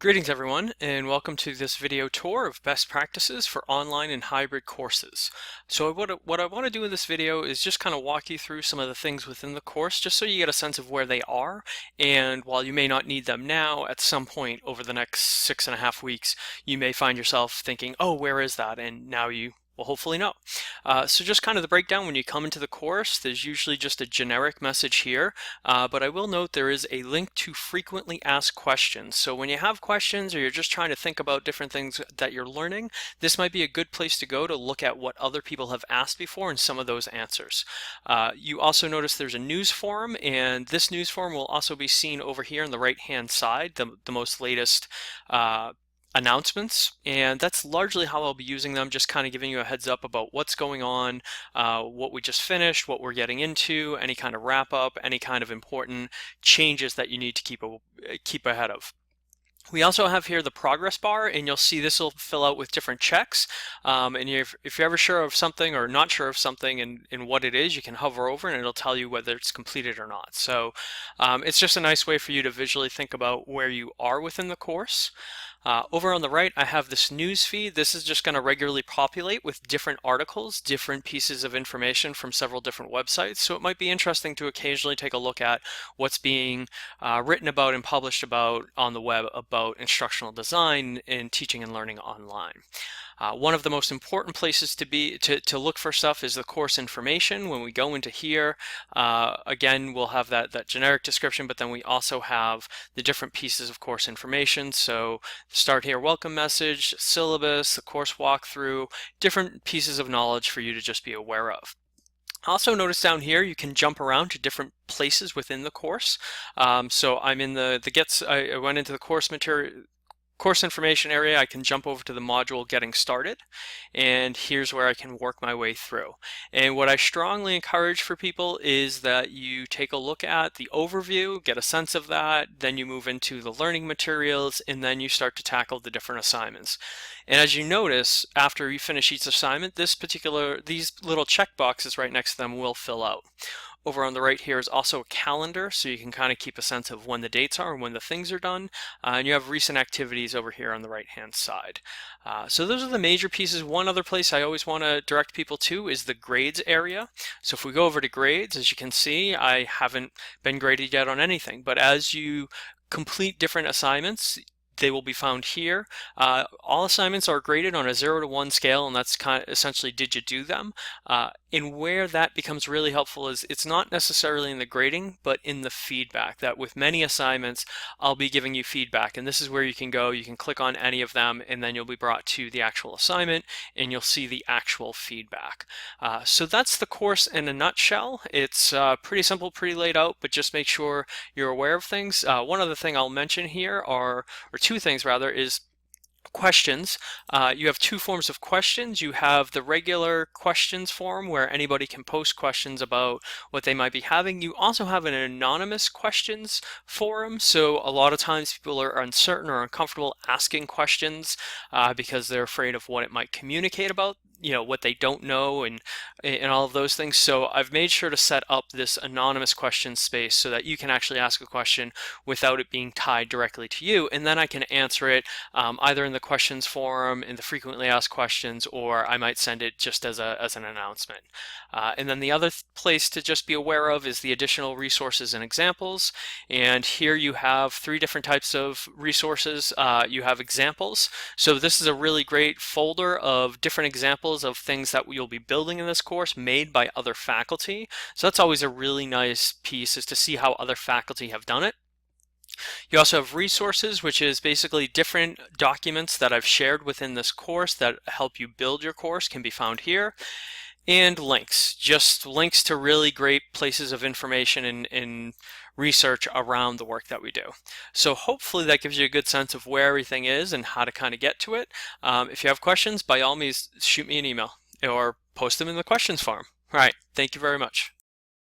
Greetings everyone, and welcome to this video tour of best practices for online and hybrid courses. So what I want to do in this video is just kind of walk you through some of the things within the course just so you get a sense of where they are, and while you may not need them now, at some point over the next 6.5 weeks you may find yourself thinking, oh, where is that? And now you will hopefully know. So just kind of the breakdown: when you come into the course, there's usually just a generic message here, but I will note there is a link to frequently asked questions. So when you have questions or you're just trying to think about different things that you're learning, this might be a good place to go to look at what other people have asked before and some of those answers. You also notice there's a news forum, and this news forum will also be seen over here on the right hand side, the most latest announcements, and that's largely how I'll be using them, just kind of giving you a heads up about what's going on, what we just finished, what we're getting into, any kind of wrap up, any kind of important changes that you need to keep ahead of. We also have here the progress bar, and you'll see this will fill out with different checks, and if you're ever sure of something or not sure of something and what it is, you can hover over and it'll tell you whether it's completed or not. So it's just a nice way for you to visually think about where you are within the course. Over on the right, I have this news feed. This is just going to regularly populate with different articles, different pieces of information from several different websites. So it might be interesting to occasionally take a look at what's being written about and published about on the web about instructional design and teaching and learning online. One of the most important places to look for stuff is the course information. When we go into here, again, we'll have that generic description, but then we also have the different pieces of course information. So start here, welcome message, syllabus, the course walkthrough, different pieces of knowledge for you to just be aware of. Also notice down here you can jump around to different places within the course. So I'm in I went into the course information area. I can jump over to the module getting started, and here's where I can work my way through. And what I strongly encourage for people is that you take a look at the overview, get a sense of that, then you move into the learning materials, and then you start to tackle the different assignments. And as you notice, after you finish each assignment, these little check boxes right next to them will fill out. Over on the right here is also a calendar, so you can kind of keep a sense of when the dates are and when the things are done. And you have recent activities over here on the right hand side. So those are the major pieces. One other place I always want to direct people to is the grades area. So if we go over to grades, as you can see, I haven't been graded yet on anything, but as you complete different assignments, they will be found here. All assignments are graded on a 0 to 1 scale, and that's kind of essentially, did you do them? And where that becomes really helpful is it's not necessarily in the grading, but in the feedback. That with many assignments, I'll be giving you feedback, and this is where you can go. You can click on any of them, and then you'll be brought to the actual assignment, and you'll see the actual feedback. So that's the course in a nutshell. It's pretty simple, pretty laid out, but just make sure you're aware of things. One other thing I'll mention here or two things rather, is questions. You have two forms of questions. You have the regular questions form where anybody can post questions about what they might be having. You also have an anonymous questions forum. So a lot of times people are uncertain or uncomfortable asking questions because they're afraid of what it might communicate about, what they don't know and all of those things. So I've made sure to set up this anonymous question space so that you can actually ask a question without it being tied directly to you, and then I can answer it either in the questions forum, in the frequently asked questions, or I might send it just as an announcement. And then the other place to just be aware of is the additional resources and examples. And here you have 3 different types of resources. You have examples. So this is a really great folder of different examples of things that you'll be building in this course made by other faculty. So that's always a really nice piece, is to see how other faculty have done it. You also have resources, which is basically different documents that I've shared within this course that help you build your course, can be found here. And links, just links to really great places of information and research around the work that we do. So hopefully that gives you a good sense of where everything is and how to kind of get to it. If you have questions, by all means, shoot me an email or post them in the questions forum. All right, thank you very much.